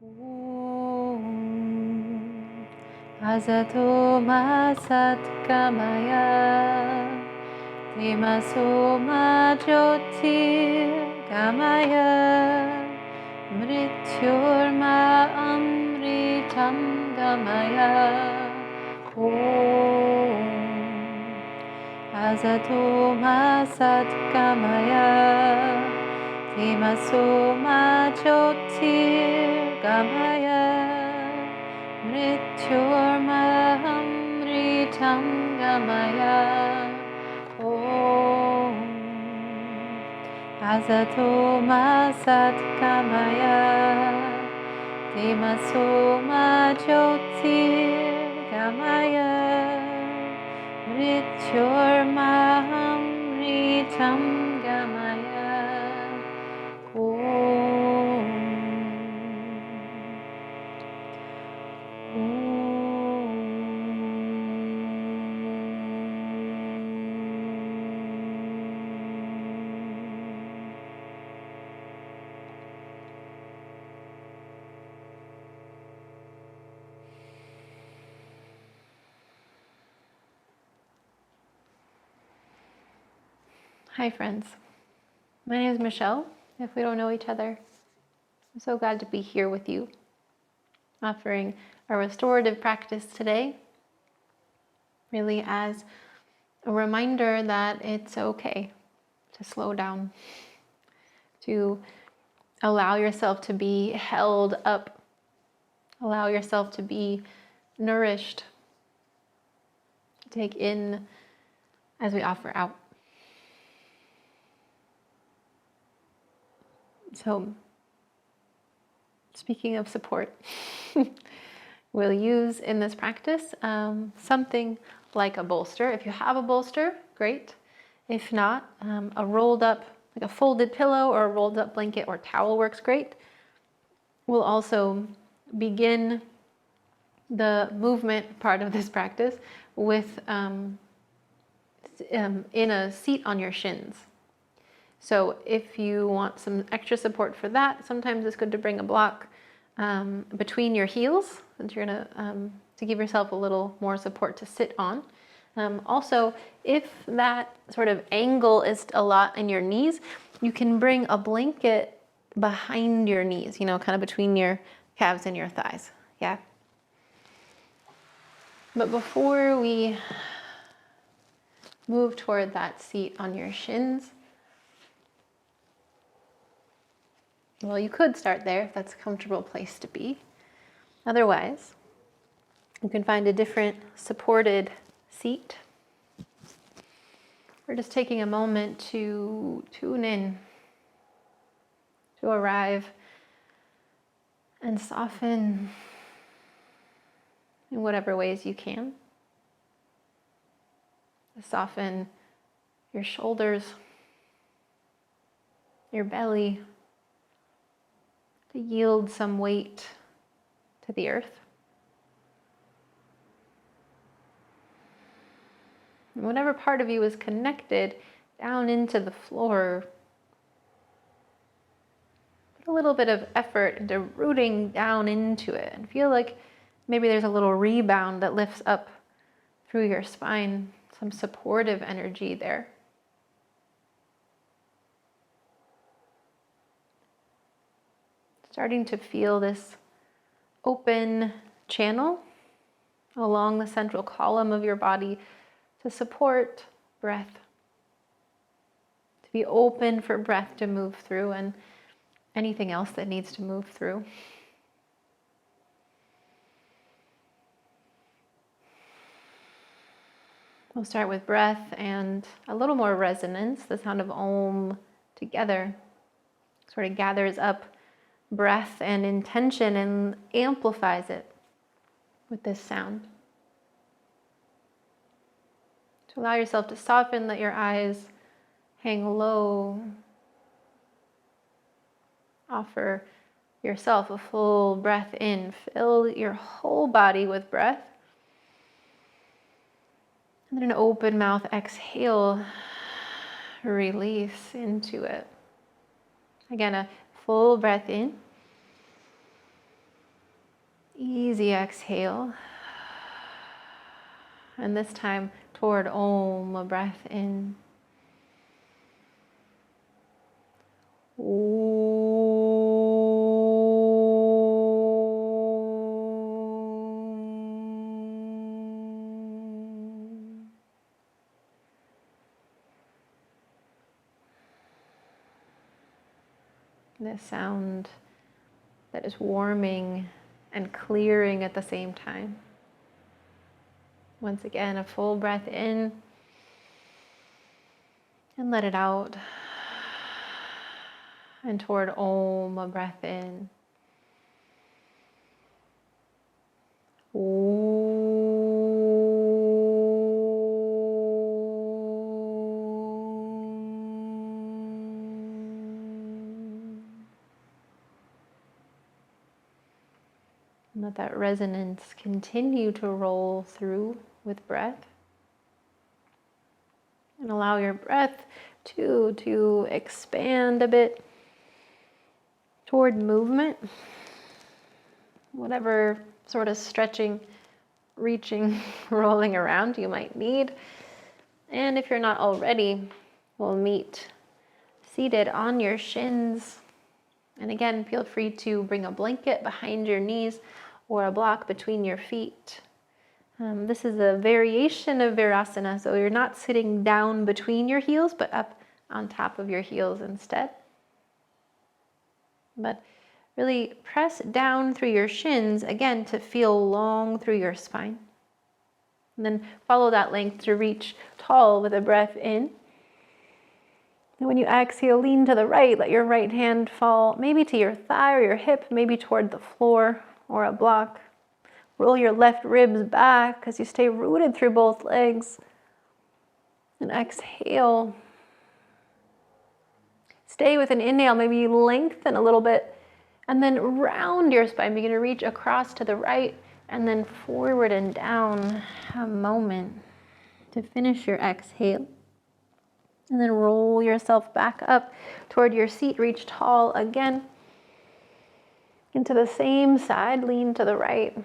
Om Asato Ma Satgamaya Tamaso Ma Jyotir Gamaya Mrityurma Amritam Gamaya. Om Asato Ma Satgamaya Tamaso Ma Jyotir Gamaya Mrityurma Amritam Gamaya. Om Asato Ma Satgamaya Tamaso Ma Jyotir Gamaya Mrityurma Amritam Gamaya. Om. Hi friends, my name is Michelle. If we don't know each other, I'm so glad to be here with you, offering a restorative practice today, really as a reminder that it's okay to slow down, to allow yourself to be held up, allow yourself to be nourished, to take in as we offer out. So, speaking of support, we'll use in this practice something like a bolster. If you have a bolster, great. If not, a rolled up, like a folded pillow or a rolled up blanket or towel works great. We'll also begin the movement part of this practice with in a seat on your shins. So if you want some extra support for that, sometimes it's good to bring a block between your heels, since you're gonna to give yourself a little more support to sit on. Also, if that sort of angle is a lot in your knees, you can bring a blanket behind your knees, kind of between your calves and your thighs. Yeah. But before we move toward that seat on your shins, well, you could start there if that's a comfortable place to be. Otherwise, you can find a different supported seat. We're just taking a moment to tune in, to arrive and soften in whatever ways you can. Soften your shoulders, your belly, to yield some weight to the earth. And whatever part of you is connected down into the floor, put a little bit of effort into rooting down into it and feel like maybe there's a little rebound that lifts up through your spine, some supportive energy there. Starting to feel this open channel along the central column of your body to support breath, to be open for breath to move through and anything else that needs to move through. We'll start with breath and a little more resonance. The sound of Om together sort of gathers up breath and intention and amplifies it with this sound. To allow yourself to soften, let your eyes hang low. Offer yourself a full breath in. Fill your whole body with breath. And then an open mouth exhale, release into it. Again, a full breath in. Easy exhale. And this time toward Om, a breath in. This sound that is warming and clearing at the same time. Once again, a full breath in and let it out. And toward Om, a breath in. Let that resonance continue to roll through with breath. And allow your breath to expand a bit toward movement. Whatever sort of stretching, reaching, rolling around you might need. And if you're not already, we'll meet seated on your shins. And again, feel free to bring a blanket behind your knees or a block between your feet. This is a variation of Virasana, so you're not sitting down between your heels, but up on top of your heels instead. But really press down through your shins, again, to feel long through your spine. And then follow that length to reach tall with a breath in. And when you exhale, lean to the right, let your right hand fall maybe to your thigh or your hip, maybe toward the floor or a block. Roll your left ribs back as you stay rooted through both legs. And exhale. Stay with an inhale, maybe lengthen a little bit, and then round your spine. Begin to reach across to the right and then forward and down. A moment to finish your exhale. And then roll yourself back up toward your seat. Reach tall again. Into the same side, lean to the right.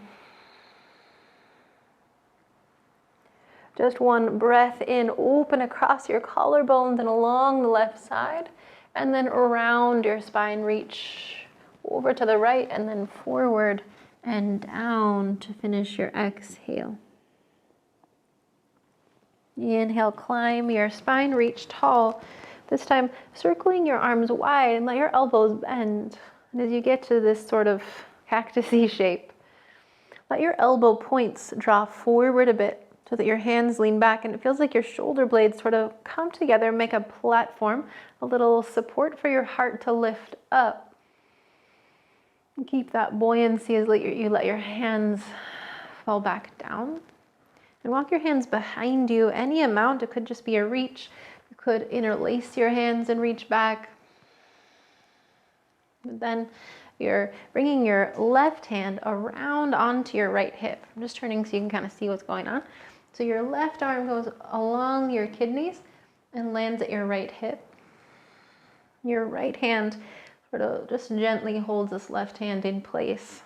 Just one breath in, open across your collarbones and along the left side. And then around your spine, reach over to the right and then forward and down to finish your exhale. Inhale, climb your spine, reach tall. This time, circling your arms wide and let your elbows bend. And as you get to this sort of cactus-y shape, let your elbow points draw forward a bit so that your hands lean back and it feels like your shoulder blades sort of come together, make a platform, a little support for your heart to lift up. And keep that buoyancy as you let your hands fall back down. And walk your hands behind you, any amount. It could just be a reach. You could interlace your hands and reach back. But then you're bringing your left hand around onto your right hip. I'm just turning so you can kind of see what's going on. So your left arm goes along your kidneys and lands at your right hip. Your right hand sort of just gently holds this left hand in place.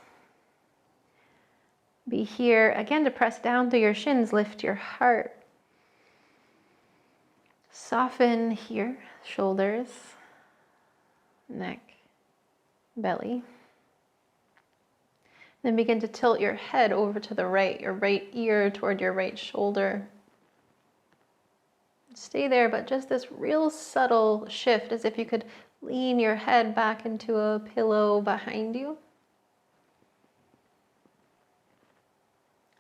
Be here again to press down through your shins, lift your heart. Soften here, shoulders, neck, belly. Then begin to tilt your head over to the right, your right ear toward your right shoulder. Stay there, but just this real subtle shift, as if you could lean your head back into a pillow behind you.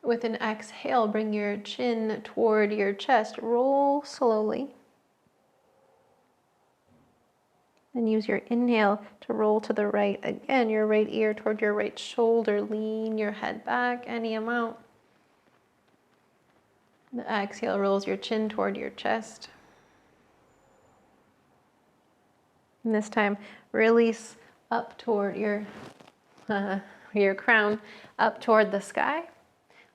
With an exhale, bring your chin toward your chest. Roll slowly. Then use your inhale to roll to the right. Again, your right ear toward your right shoulder. Lean your head back any amount. The exhale rolls your chin toward your chest. And this time, release up toward your crown, up toward the sky.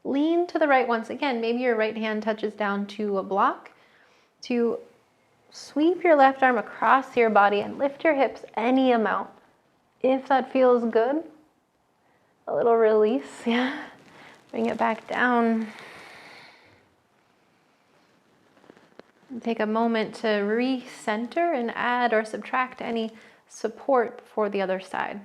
Lean to the right once again. Maybe your right hand touches down to a block. To sweep your left arm across your body and lift your hips any amount. If that feels good, a little release. release, yeah. Bring it back down. And take a moment to recenter and add or subtract any support for the other side.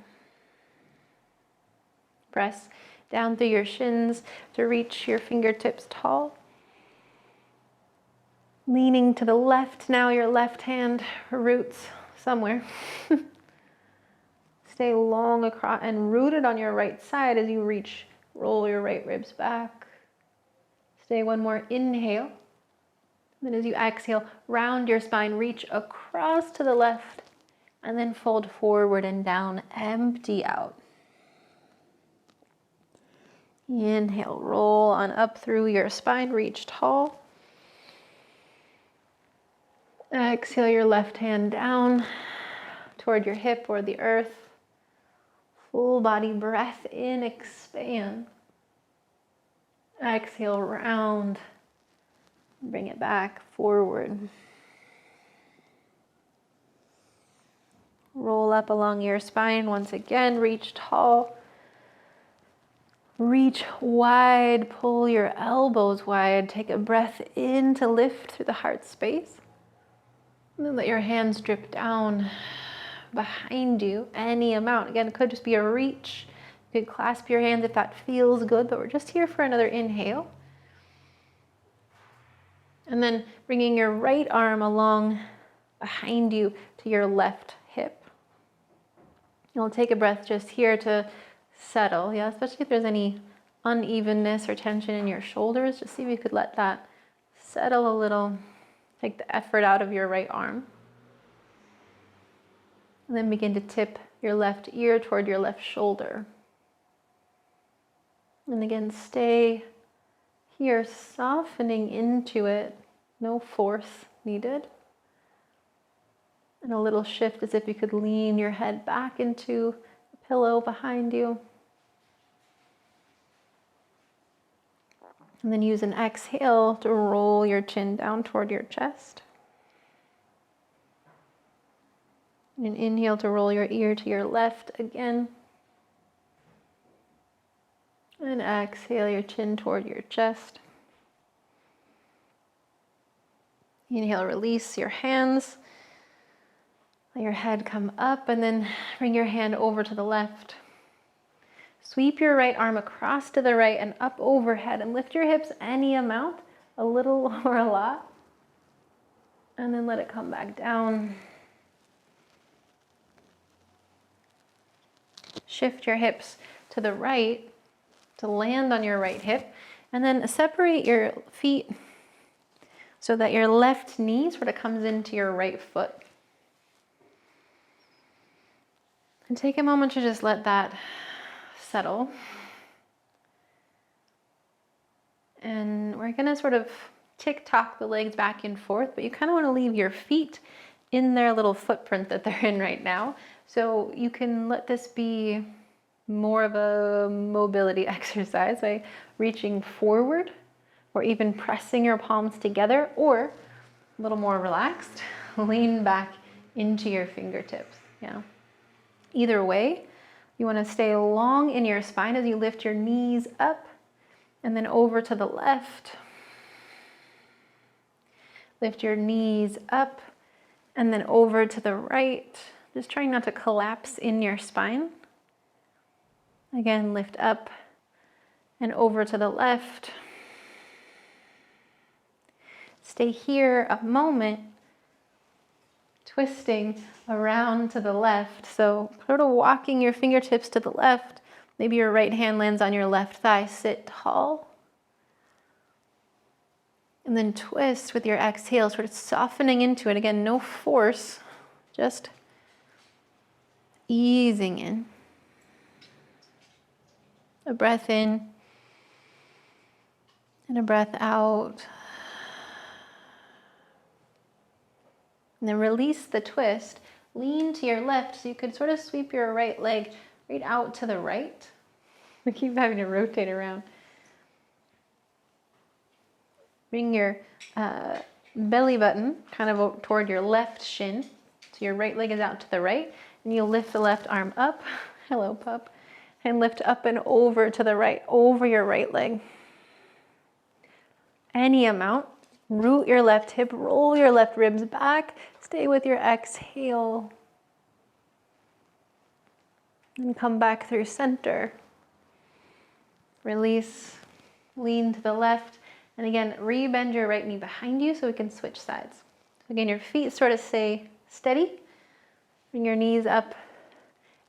Press down through your shins to reach your fingertips tall. Leaning to the left now, your left hand roots somewhere. Stay long across and rooted on your right side as you reach, roll your right ribs back. Stay one more inhale. Then as you exhale, round your spine, reach across to the left, and then fold forward and down, empty out. Inhale, roll on up through your spine, reach tall. Exhale your left hand down toward your hip or the earth. Full body breath in, expand. Exhale, round. Bring it back forward. Roll up along your spine once again, reach tall. Reach wide, pull your elbows wide. Take a breath in to lift through the heart space. And then let your hands drip down behind you, any amount. Again, it could just be a reach. You could clasp your hands if that feels good, but we're just here for another inhale. And then bringing your right arm along behind you to your left hip. You'll take a breath just here to settle, yeah, especially if there's any unevenness or tension in your shoulders. Just see if you could let that settle a little. Take the effort out of your right arm. And then begin to tip your left ear toward your left shoulder. And again, stay here, softening into it. No force needed. And a little shift as if you could lean your head back into a pillow behind you. And then use an exhale to roll your chin down toward your chest. And inhale to roll your ear to your left again. And exhale your chin toward your chest. Inhale, release your hands. Let your head come up and then bring your hand over to the left. Sweep your right arm across to the right and up overhead and lift your hips any amount, a little or a lot. And then let it come back down. Shift your hips to the right to land on your right hip. And then separate your feet so that your left knee sort of comes into your right foot. And take a moment to just let that settle. And we're gonna sort of tick-tock the legs back and forth, but you kind of want to leave your feet in their little footprint that they're in right now. So you can let this be more of a mobility exercise by reaching forward or even pressing your palms together, or a little more relaxed, lean back into your fingertips. Yeah. Either way, you want to stay long in your spine as you lift your knees up and then over to the left. Lift your knees up and then over to the right. Just trying not to collapse in your spine. Again, lift up and over to the left. Stay here a moment, twisting around to the left. So sort of walking your fingertips to the left. Maybe your right hand lands on your left thigh. Sit tall. And then twist with your exhale, sort of softening into it. Again, no force, just easing in. A breath in and a breath out. And then release the twist. Lean to your left so you could sort of sweep your right leg right out to the right. We keep having to rotate around. Bring your belly button kind of toward your left shin. So your right leg is out to the right. And you'll lift the left arm up. Hello, pup. And lift up and over to the right, over your right leg. Any amount. Root your left hip, roll your left ribs back. Stay with your exhale. And come back through center. Release, lean to the left. And again, re-bend your right knee behind you so we can switch sides. Again, your feet sort of stay steady. Bring your knees up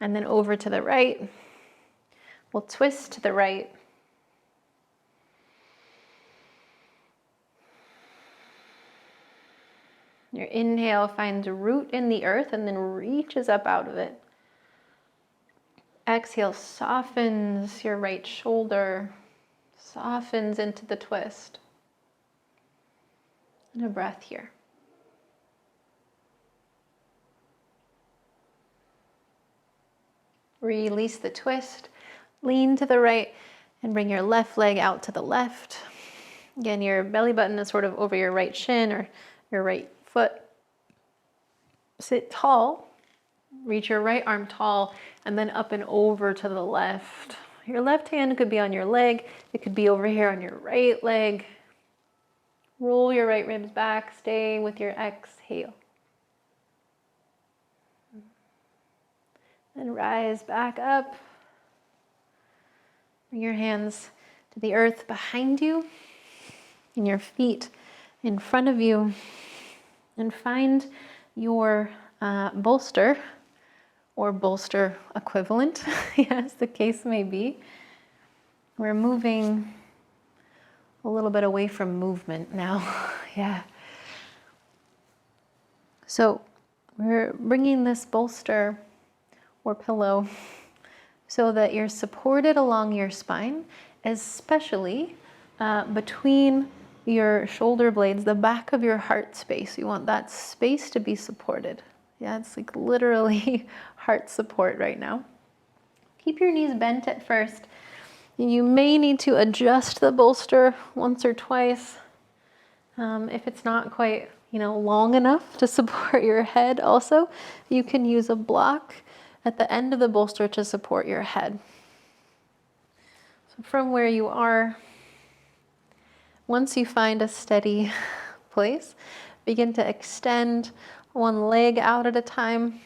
and then over to the right. We'll twist to the right. Your inhale finds root in the earth and then reaches up out of it. Exhale softens your right shoulder, softens into the twist. And a breath here. Release the twist, lean to the right, and bring your left leg out to the left. Again, your belly button is sort of over your right shin or your right foot. Sit tall, reach your right arm tall, and then up and over to the left. Your left hand could be on your leg, it could be over here on your right leg. Roll your right ribs back, stay with your exhale. And rise back up. Bring your hands to the earth behind you and your feet in front of you. And find your bolster or bolster equivalent, as the case may be. We're moving a little bit away from movement now. Yeah. So we're bringing this bolster or pillow so that you're supported along your spine, especially between your shoulder blades, the back of your heart space. You want that space to be supported. Yeah, it's like literally heart support right now. Keep your knees bent at first. You may need to adjust the bolster once or twice if it's not quite, long enough to support your head. Also, you can use a block at the end of the bolster to support your head. So from where you are, once you find a steady place, begin to extend one leg out at a time.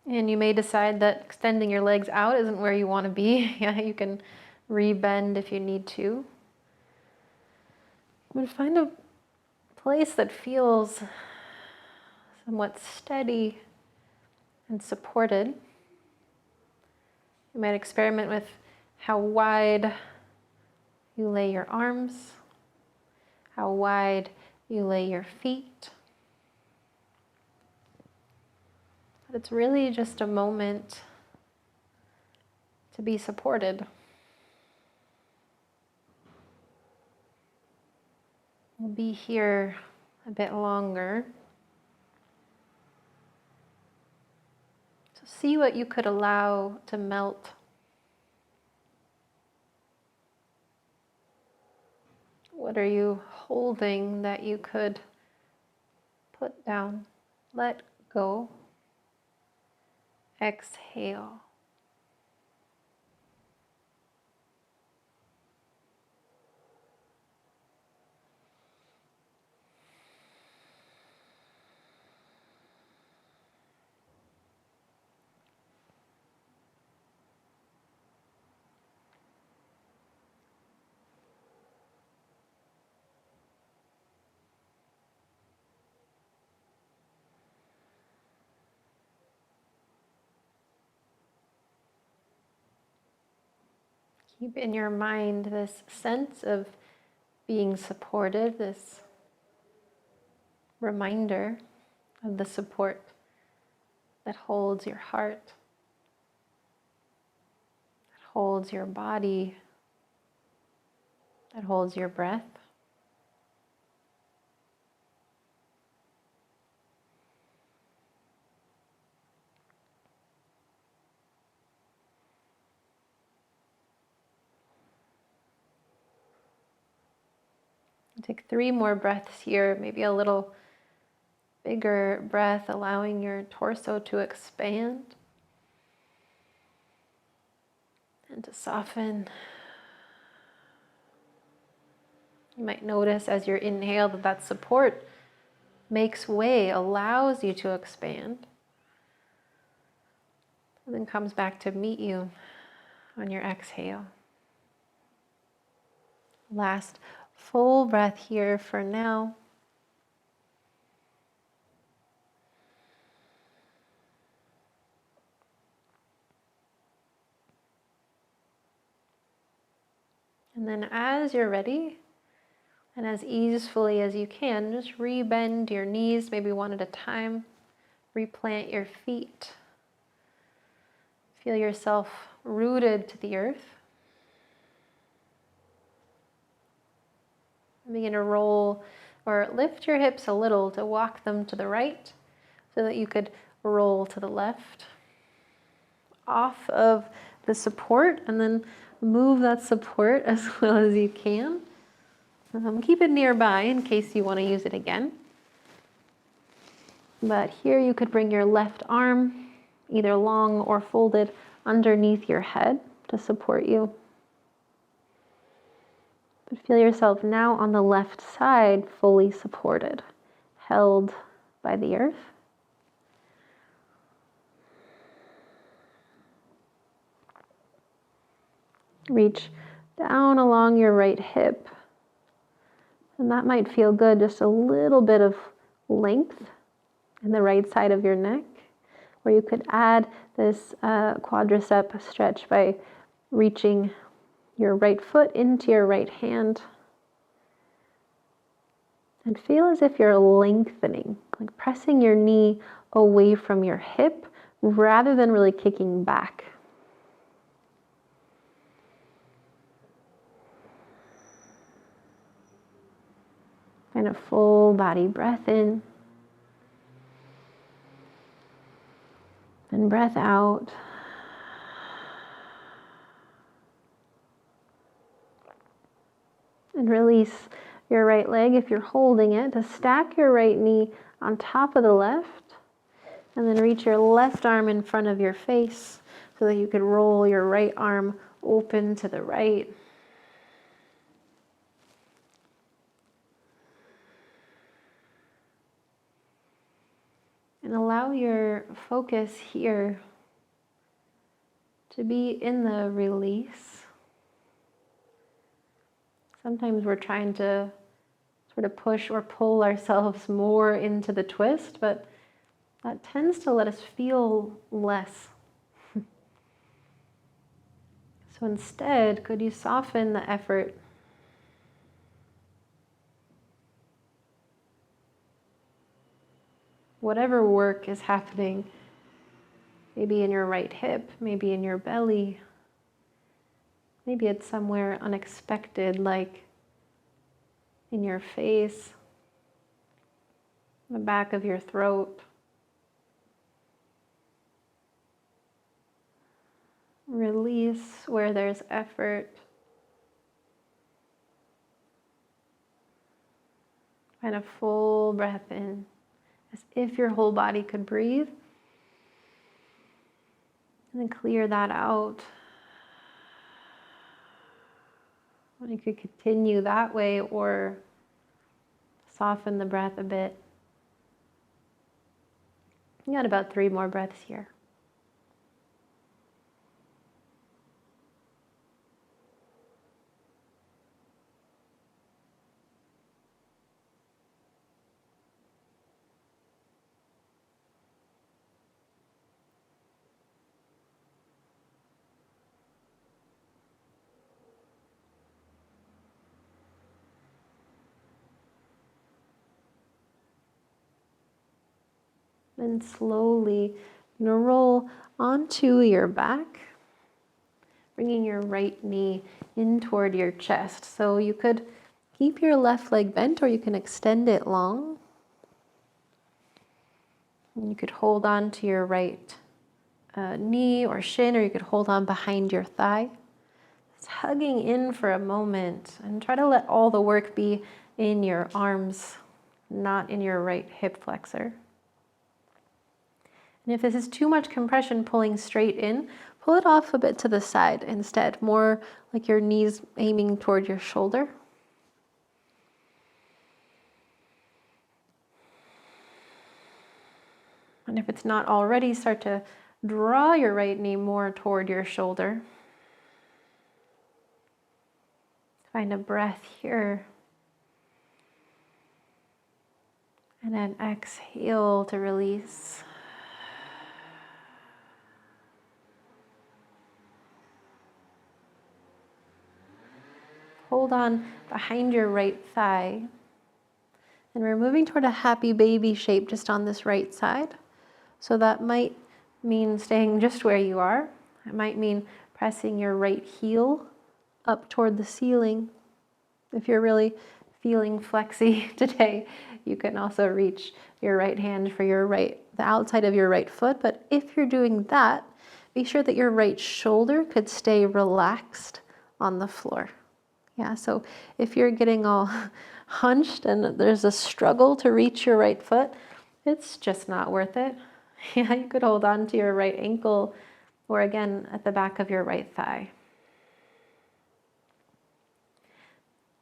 And you may decide that extending your legs out isn't where you want to be. Yeah, you can re-bend if you need to. But find a place that feels somewhat steady and supported. You might experiment with how wide you lay your arms, how wide you lay your feet. But it's really just a moment to be supported. We'll be here a bit longer. So see what you could allow to melt. What are you holding that you could put down? Let go. Exhale. Keep in your mind this sense of being supported, this reminder of the support that holds your heart, that holds your body, that holds your breath. Take 3 more breaths here, maybe a little bigger breath, allowing your torso to expand. and to soften. You might notice as you inhale that support makes way, allows you to expand, and then comes back to meet you on your exhale. Last full breath here for now. And then as you're ready, and as easily as you can, just rebend your knees, maybe one at a time. Replant your feet. Feel yourself rooted to the earth. Begin to roll or lift your hips a little to walk them to the right so that you could roll to the left. Off of the support, and then move that support as well as you can. Keep it nearby in case you want to use it again. But here you could bring your left arm, either long or folded, underneath your head to support you. But feel yourself now on the left side, fully supported, held by the earth. Reach down along your right hip. And that might feel good, just a little bit of length in the right side of your neck. Or you could add this quadricep stretch by reaching your right foot into your right hand. And feel as if you're lengthening, like pressing your knee away from your hip rather than really kicking back. Kind of full body breath in. And breath out. And release your right leg if you're holding it, to stack your right knee on top of the left. And then reach your left arm in front of your face so that you can roll your right arm open to the right. And allow your focus here to be in the release. Sometimes we're trying to sort of push or pull ourselves more into the twist, but that tends to let us feel less. So instead, could you soften the effort? Whatever work is happening, maybe in your right hip, maybe in your belly, maybe it's somewhere unexpected, like in your face, the back of your throat. Release where there's effort. Find a full breath in, as if your whole body could breathe. And then clear that out. You could continue that way or soften the breath a bit. You got about 3 more breaths here. Then slowly, you're going to roll onto your back, bringing your right knee in toward your chest. So you could keep your left leg bent or you can extend it long. And you could hold on to your right knee or shin, or you could hold on behind your thigh. Just hugging in for a moment and try to let all the work be in your arms, not in your right hip flexor. And if this is too much compression pulling straight in, pull it off a bit to the side instead, more like your knees aiming toward your shoulder. And if it's not already, start to draw your right knee more toward your shoulder. Find a breath here. And then exhale to release. Hold on behind your right thigh. And we're moving toward a happy baby shape just on this right side. So that might mean staying just where you are. It might mean pressing your right heel up toward the ceiling. If you're really feeling flexy today, you can also reach your right hand for the outside of your right foot. But if you're doing that, be sure that your right shoulder could stay relaxed on the floor. Yeah, so if you're getting all hunched and there's a struggle to reach your right foot, it's just not worth it. Yeah, you could hold on to your right ankle or again at the back of your right thigh.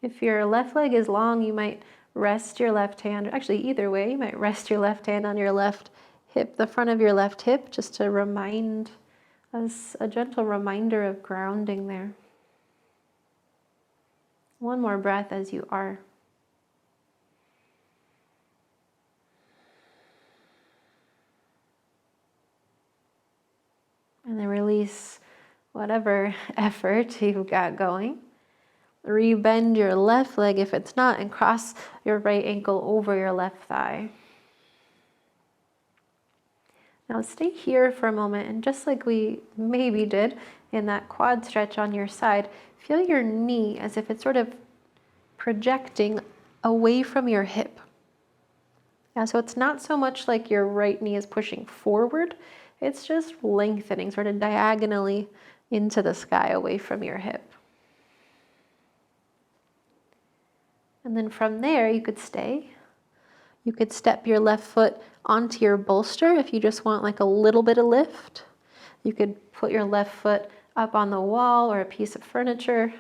If your left leg is long, you might rest your left hand, actually either way, you might rest your left hand on your left hip, the front of your left hip, just to remind us, a gentle reminder of grounding there. One more breath as you are. And then release whatever effort you've got going. Rebend your left leg if it's not, and cross your right ankle over your left thigh. Now stay here for a moment, and just like we maybe did in that quad stretch on your side, feel your knee as if it's sort of projecting away from your hip. Yeah, so it's not so much like your right knee is pushing forward, it's just lengthening sort of diagonally into the sky away from your hip. And then from there, you could stay. You could step your left foot onto your bolster if you just want like a little bit of lift. You could put your left foot up on the wall or a piece of furniture.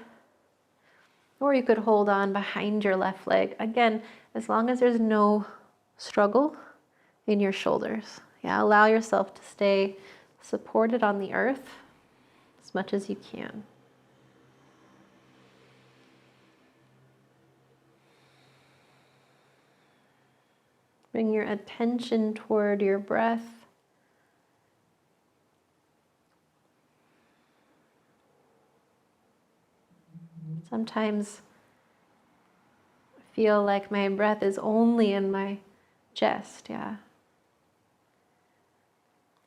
Or you could hold on behind your left leg. Again, as long as there's no struggle in your shoulders. Yeah, allow yourself to stay supported on the earth as much as you can. Bring your attention toward your breath. Sometimes I feel like my breath is only in my chest, yeah.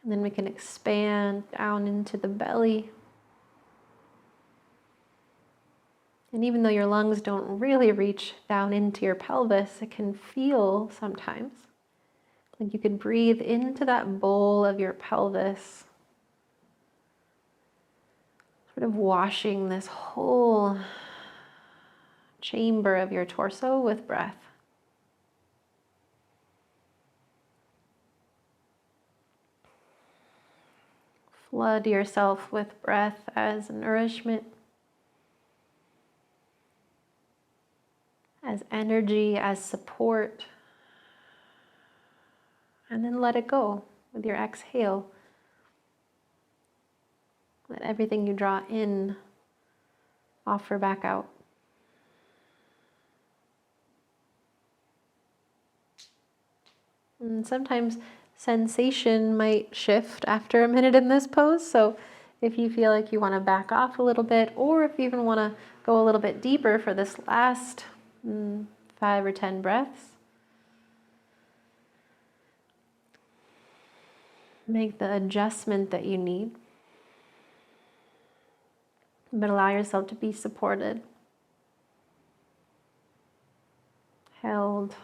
And then we can expand down into the belly. And even though your lungs don't really reach down into your pelvis, it can feel sometimes like you could breathe into that bowl of your pelvis, sort of washing this whole chamber of your torso with breath. Flood yourself with breath as nourishment, as energy, as support. And then let it go with your exhale. Let everything you draw in offer back out. And sometimes sensation might shift after a minute in this pose. So if you feel like you want to back off a little bit, or if you even want to go a little bit deeper for this last 5 or 10 breaths, make the adjustment that you need. But allow yourself to be supported, held.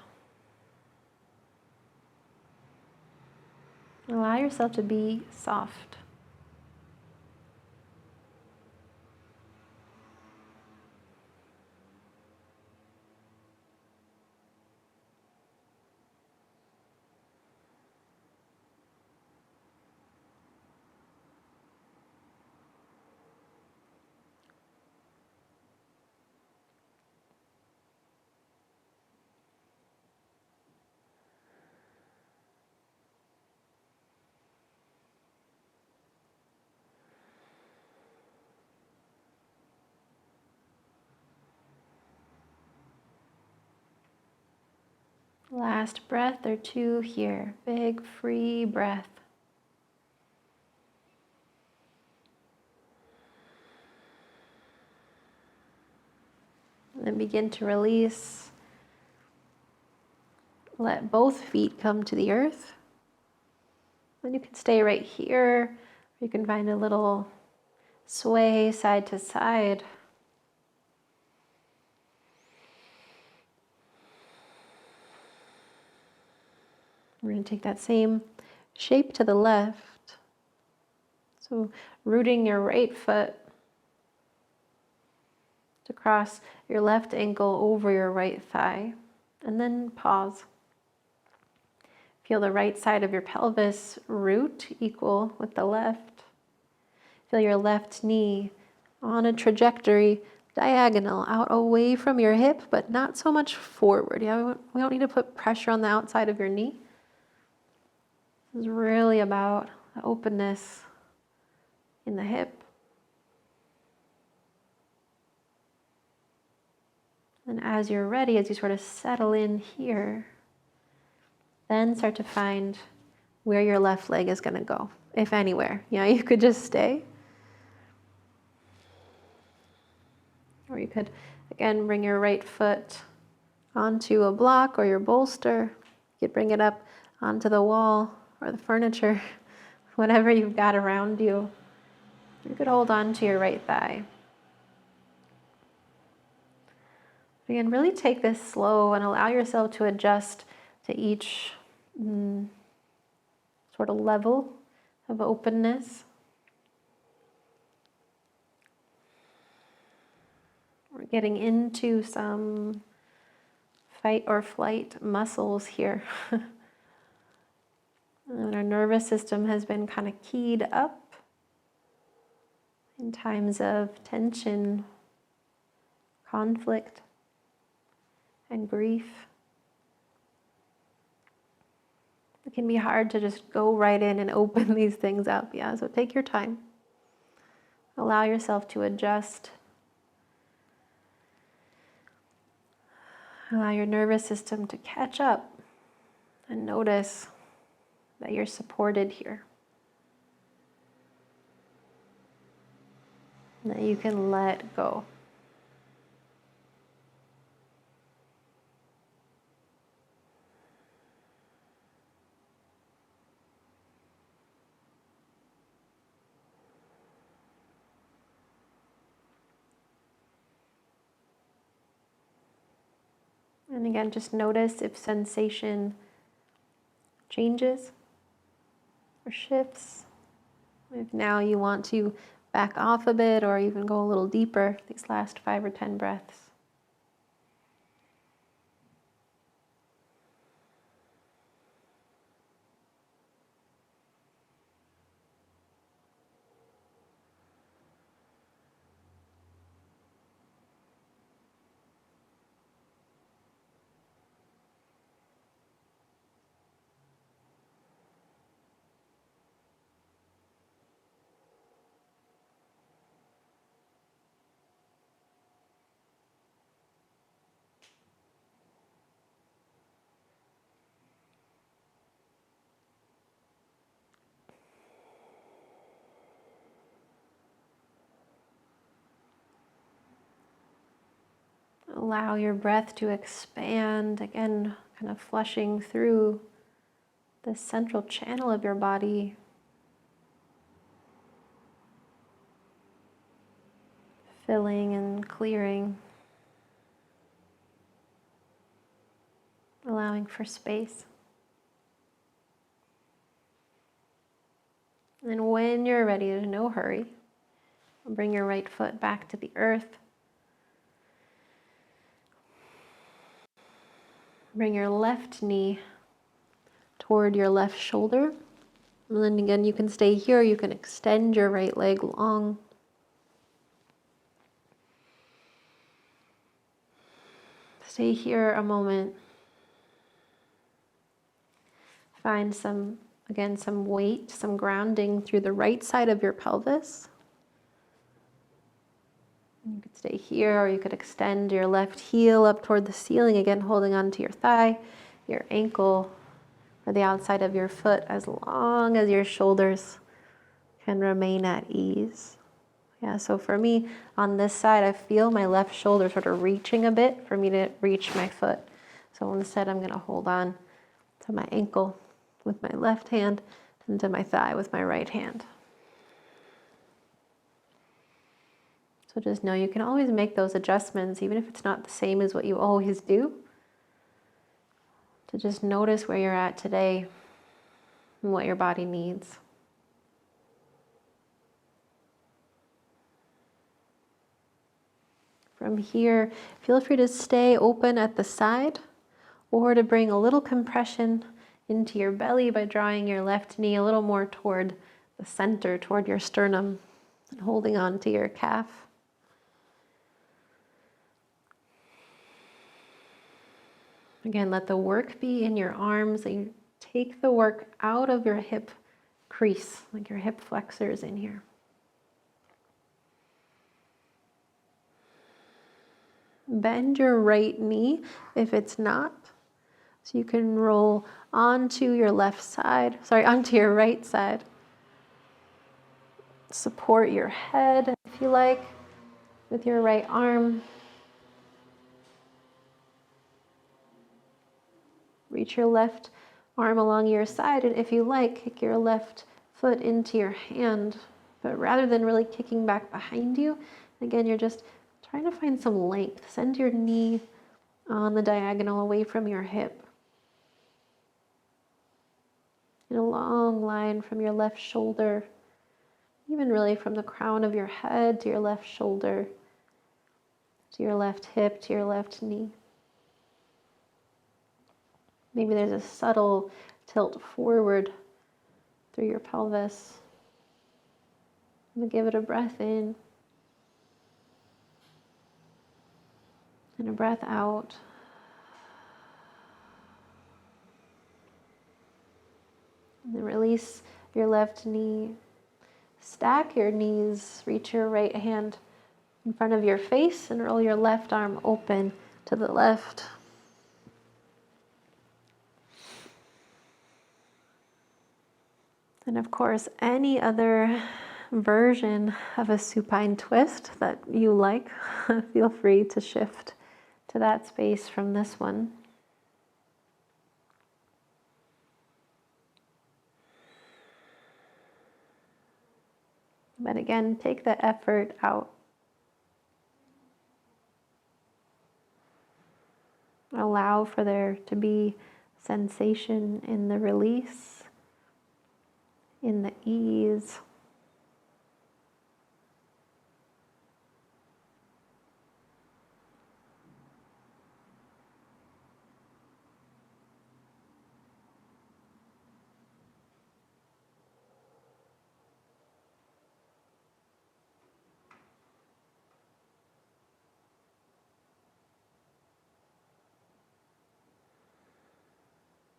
Allow yourself to be soft. Last breath or two here. Big free breath. And then begin to release. Let both feet come to the earth. Then you can stay right here. You can find a little sway side to side. We're going to take that same shape to the left. So rooting your right foot to cross your left ankle over your right thigh. And then pause. Feel the right side of your pelvis root equal with the left. Feel your left knee on a trajectory diagonal out away from your hip, but not so much forward. Yeah, we don't need to put pressure on the outside of your knee. This is really about the openness in the hip. And as you're ready, as you sort of settle in here, then start to find where your left leg is going to go, if anywhere. Yeah, you could just stay. Or you could, again, bring your right foot onto a block or your bolster. You could bring it up onto the wall or the furniture, whatever you've got around you. You could hold on to your right thigh. Again, really take this slow and allow yourself to adjust to each sort of level of openness. We're getting into some fight or flight muscles here. And our nervous system has been kind of keyed up in times of tension, conflict, and grief. It can be hard to just go right in and open these things up, yeah? So take your time. Allow yourself to adjust. Allow your nervous system to catch up and notice that you're supported here. And that you can let go. And again, just notice if sensation changes or shifts. If now you want to back off a bit or even go a little deeper, these last 5 or 10 breaths. Allow your breath to expand, again, kind of flushing through the central channel of your body. Filling and clearing. Allowing for space. And when you're ready, there's no hurry. Bring your right foot back to the earth. Bring your left knee toward your left shoulder. And then again, you can stay here. You can extend your right leg long. Stay here a moment. Find some weight, some grounding through the right side of your pelvis. You could stay here, or you could extend your left heel up toward the ceiling, again holding onto your thigh. your ankle or the outside of your foot as long as your shoulders can remain at ease. Yeah, so for me, on this side, I feel my left shoulder sort of reaching a bit for me to reach my foot. So instead, I'm gonna hold on to my ankle with my left hand and to my thigh with my right hand. So just know you can always make those adjustments, even if it's not the same as what you always do. To just notice where you're at today and what your body needs. From here, feel free to stay open at the side or to bring a little compression into your belly by drawing your left knee a little more toward the center, toward your sternum, and holding on to your calf. Again, let the work be in your arms, that you take the work out of your hip crease, like your hip flexors in here. Bend your right knee if it's not. So you can roll onto your onto your right side. Support your head, if you like, with your right arm. Reach your left arm along your side, and if you like, kick your left foot into your hand. But rather than really kicking back behind you, again, you're just trying to find some length. Send your knee on the diagonal away from your hip. In a long line from your left shoulder, even really from the crown of your head to your left shoulder, to your left hip, to your left knee. Maybe there's a subtle tilt forward through your pelvis. And give it a breath in and a breath out. And then release your left knee. Stack your knees, reach your right hand in front of your face and roll your left arm open to the left. And of course, any other version of a supine twist that you like, feel free to shift to that space from this one. But again, take the effort out. Allow for there to be sensation in the release, in the ease.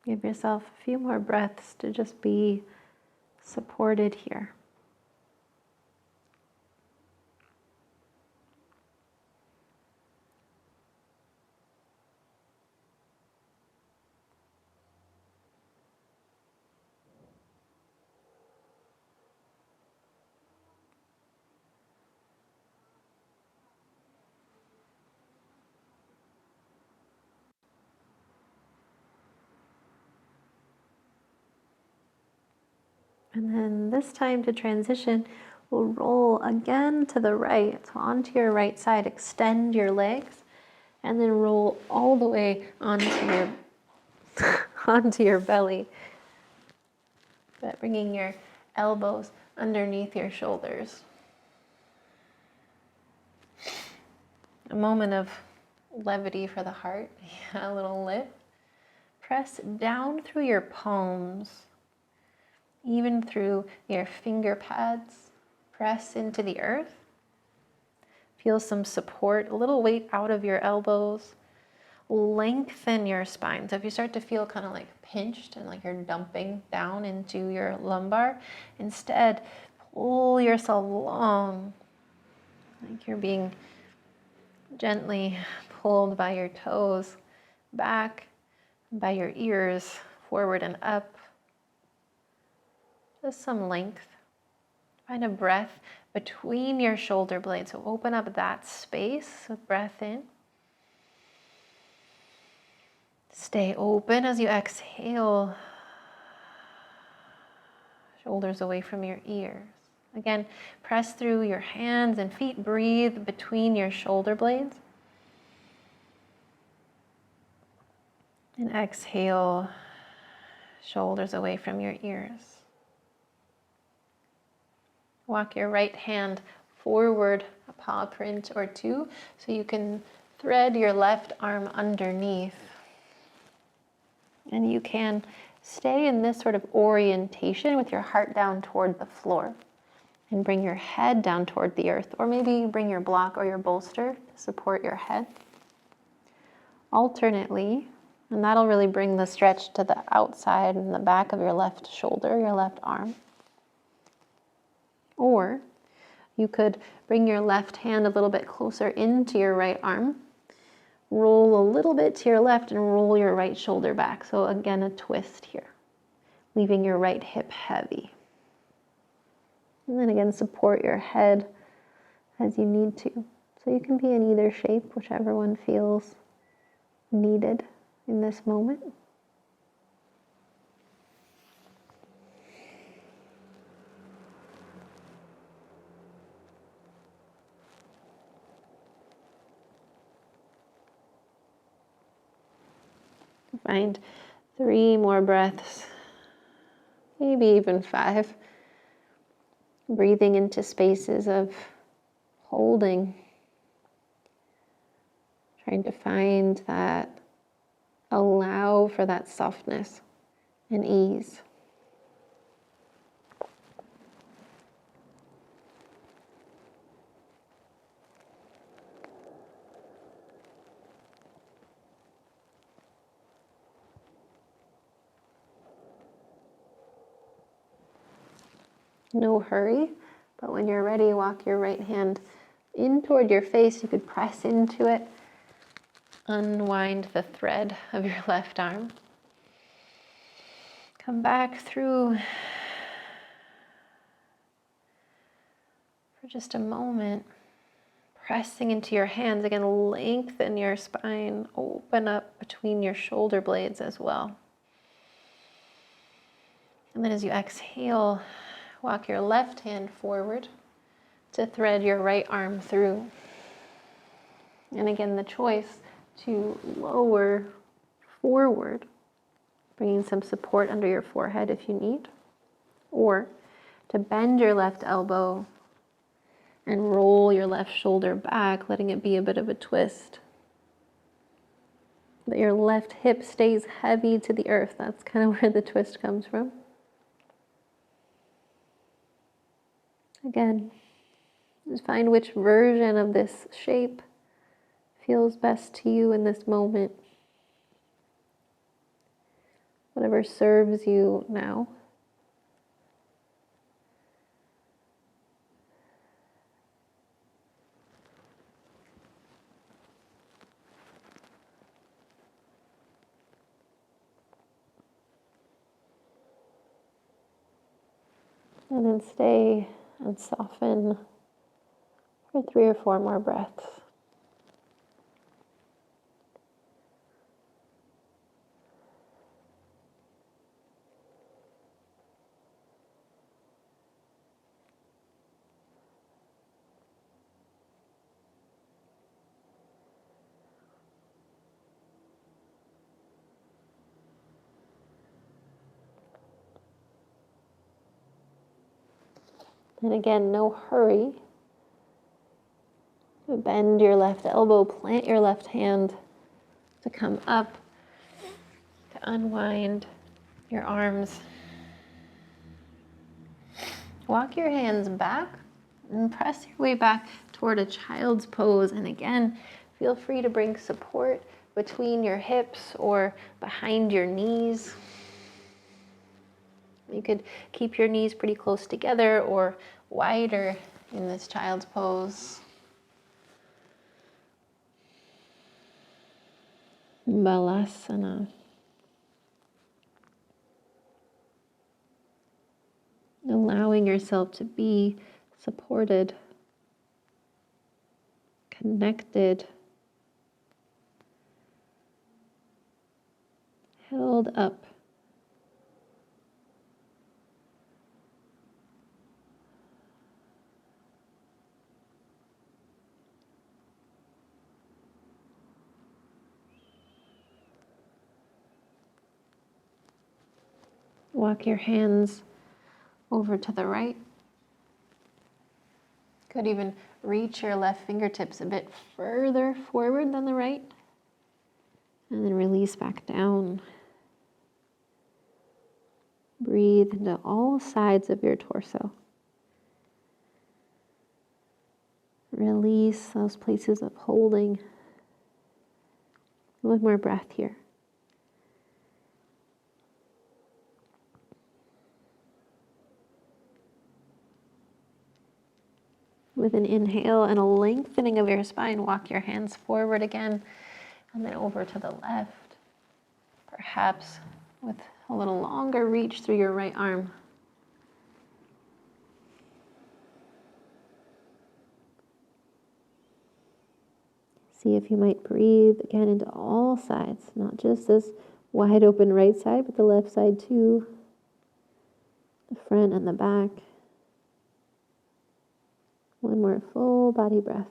Give yourself a few more breaths to just be supported here. And then this time to transition, we'll roll again to the right. So onto your right side, extend your legs, and then roll all the way onto your, onto your belly. But bringing your elbows underneath your shoulders. A moment of levity for the heart, a little lift. Press down through your palms, even through your finger pads. Press into the earth. Feel some support, a little weight out of your elbows. Lengthen your spine. So if you start to feel kind of like pinched and like you're dumping down into your lumbar, instead pull yourself long, like you're being gently pulled by your toes back by your ears, forward and up. Just some length. Find a breath between your shoulder blades. So open up that space with breath in. Stay open as you exhale. Shoulders away from your ears. Again, press through your hands and feet. Breathe between your shoulder blades. And exhale, shoulders away from your ears. Walk your right hand forward, a paw print or two, so you can thread your left arm underneath. And you can stay in this sort of orientation with your heart down toward the floor. And bring your head down toward the earth, or maybe bring your block or your bolster to support your head. Alternately, and that'll really bring the stretch to the outside and the back of your left shoulder, your left arm. Or you could bring your left hand a little bit closer into your right arm, roll a little bit to your left and roll your right shoulder back. So again, a twist here, leaving your right hip heavy. And then again, support your head as you need to. So you can be in either shape, whichever one feels needed in this moment. Find 3 more breaths, maybe even 5. Breathing into spaces of holding, trying to find that, allow for that softness and ease. No hurry, but when you're ready, walk your right hand in toward your face. You could press into it. Unwind the thread of your left arm. Come back through for just a moment. Pressing into your hands. Again, lengthen your spine. Open up between your shoulder blades as well. And then as you exhale, walk your left hand forward to thread your right arm through. And again, the choice to lower forward, bringing some support under your forehead if you need, or to bend your left elbow and roll your left shoulder back, letting it be a bit of a twist. That your left hip stays heavy to the earth. That's kind of where the twist comes from. Again, just find which version of this shape feels best to you in this moment. Whatever serves you now. And then stay and soften for 3 or 4 more breaths. And again, no hurry. Bend your left elbow, plant your left hand to come up, to unwind your arms. Walk your hands back and press your way back toward a child's pose. And again, feel free to bring support between your hips or behind your knees. You could keep your knees pretty close together or wider in this child's pose. Balasana. allowing yourself to be supported, connected, held up. Walk your hands over to the right. Could even reach your left fingertips a bit further forward than the right. And then release back down. Breathe into all sides of your torso. Release those places of holding. One more breath here. With an inhale and a lengthening of your spine, walk your hands forward again and then over to the left. Perhaps with a little longer reach through your right arm. See if you might breathe again into all sides, not just this wide open right side, but the left side too, the front and the back. One more full body breath.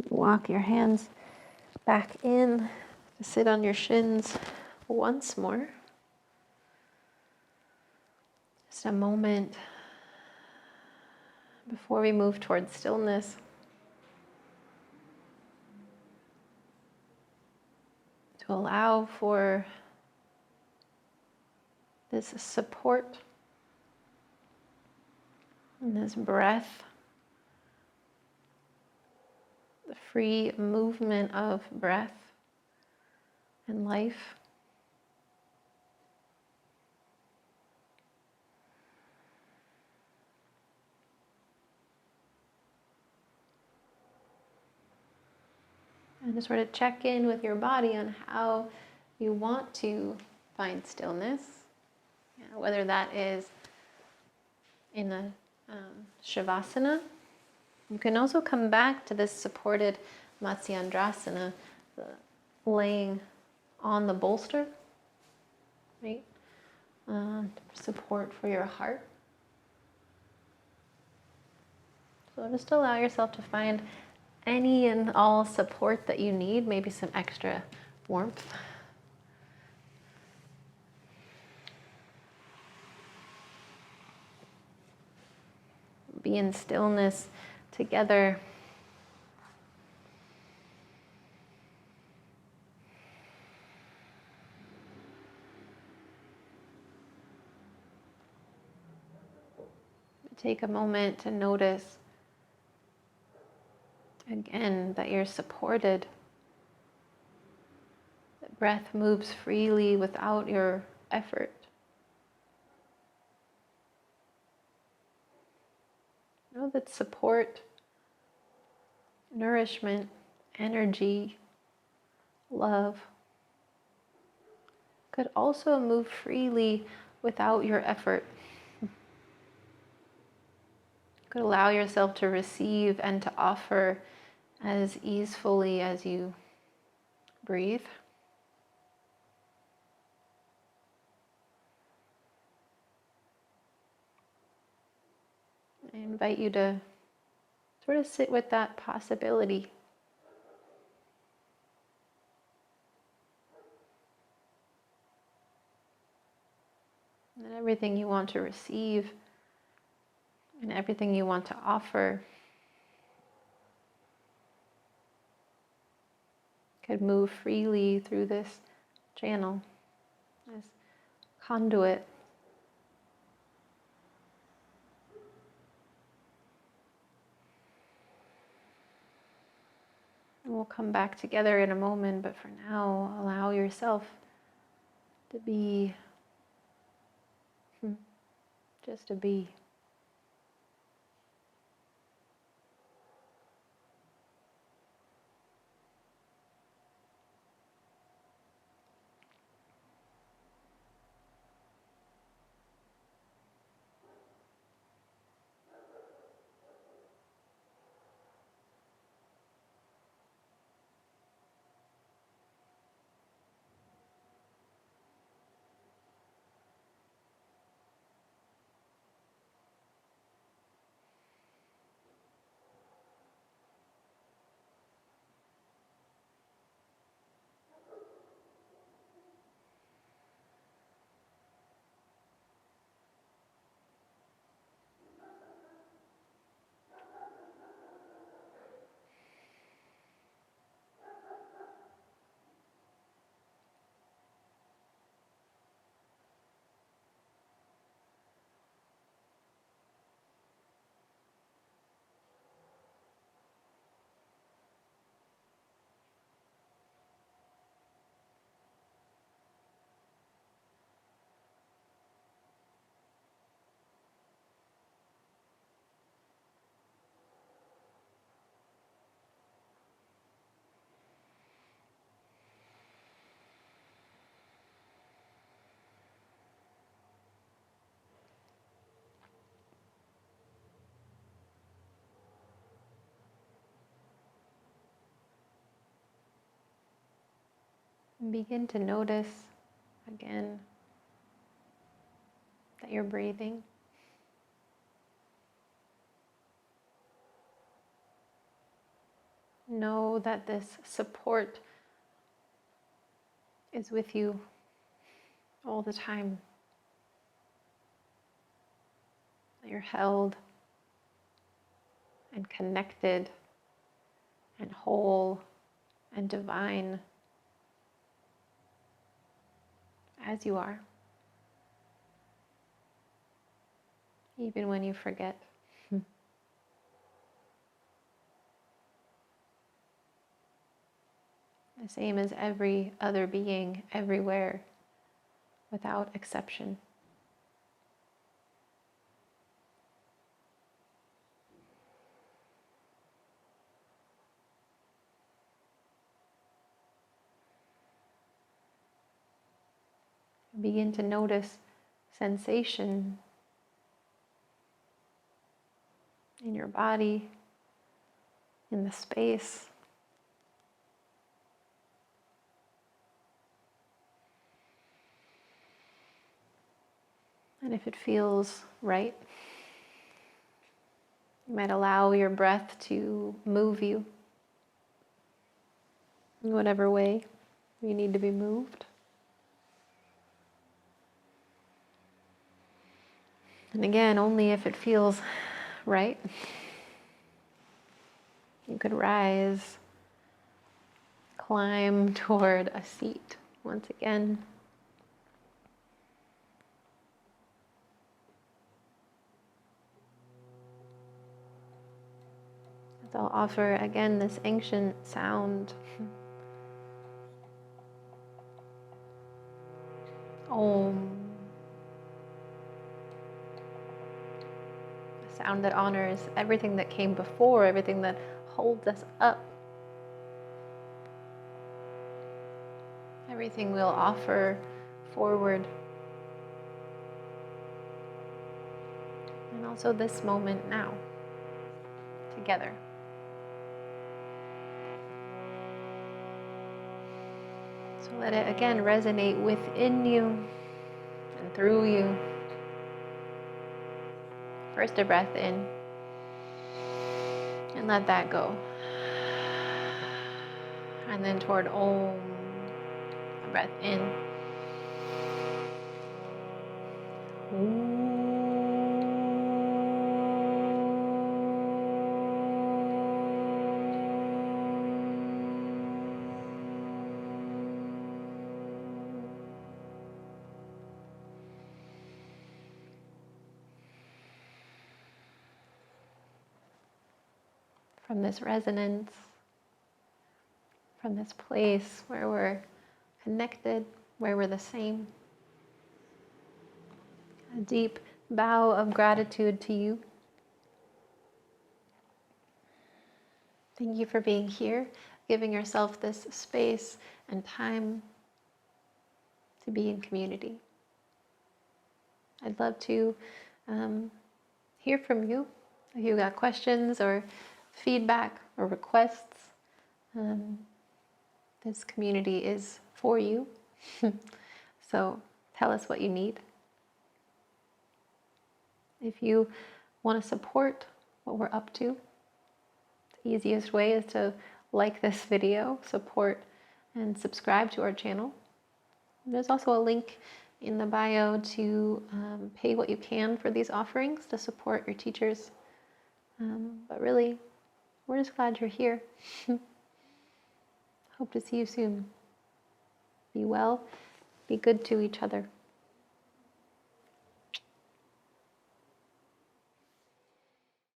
Walk your hands back in to sit on your shins once more. Just a moment before we move towards stillness. To allow for this support and this breath, the free movement of breath and life. And to sort of check in with your body on how you want to find stillness, whether that is in a Shavasana. You can also come back to this supported Matsyendrasana, the laying on the bolster, right? Support for your heart. So just allow yourself to find any and all support that you need, maybe some extra warmth. Be in stillness together. Take a moment to notice again that you're supported. That breath moves freely without your effort. Know that support, nourishment, energy, love could also move freely without your effort. Could allow yourself to receive and to offer as easily as you breathe. I invite you to sort of sit with that possibility. And everything you want to receive and everything you want to offer could move freely through this channel, this conduit. And we'll come back together in a moment, but for now, allow yourself to be, just to be. And begin to notice again that you're breathing. Know that this support is with you all the time. That you're held and connected and whole and divine as you are, even when you forget. The same as every other being everywhere, without exception. Begin to notice sensation in your body, in the space. And if it feels right, you might allow your breath to move you in whatever way you need to be moved. And again, only if it feels right. You could rise, climb toward a seat once again. So I'll offer again this ancient sound. Om. A sound that honors everything that came before, everything that holds us up. Everything we'll offer forward. And also this moment now, together. So let it again resonate within you and through you. First a breath in, and let that go. And then toward Om, a breath in. Om. From this resonance, from this place where we're connected, where we're the same. A deep bow of gratitude to you. Thank you for being here, giving yourself this space and time to be in community. I'd love to hear from you. If you've got questions or feedback or requests, this community is for you. So tell us what you need. If you want to support what we're up to, the easiest way is to like this video, support, and subscribe to our channel. There's also a link in the bio to pay what you can for these offerings to support your teachers. But really, we're just glad you're here. Hope to see you soon. Be well, be good to each other.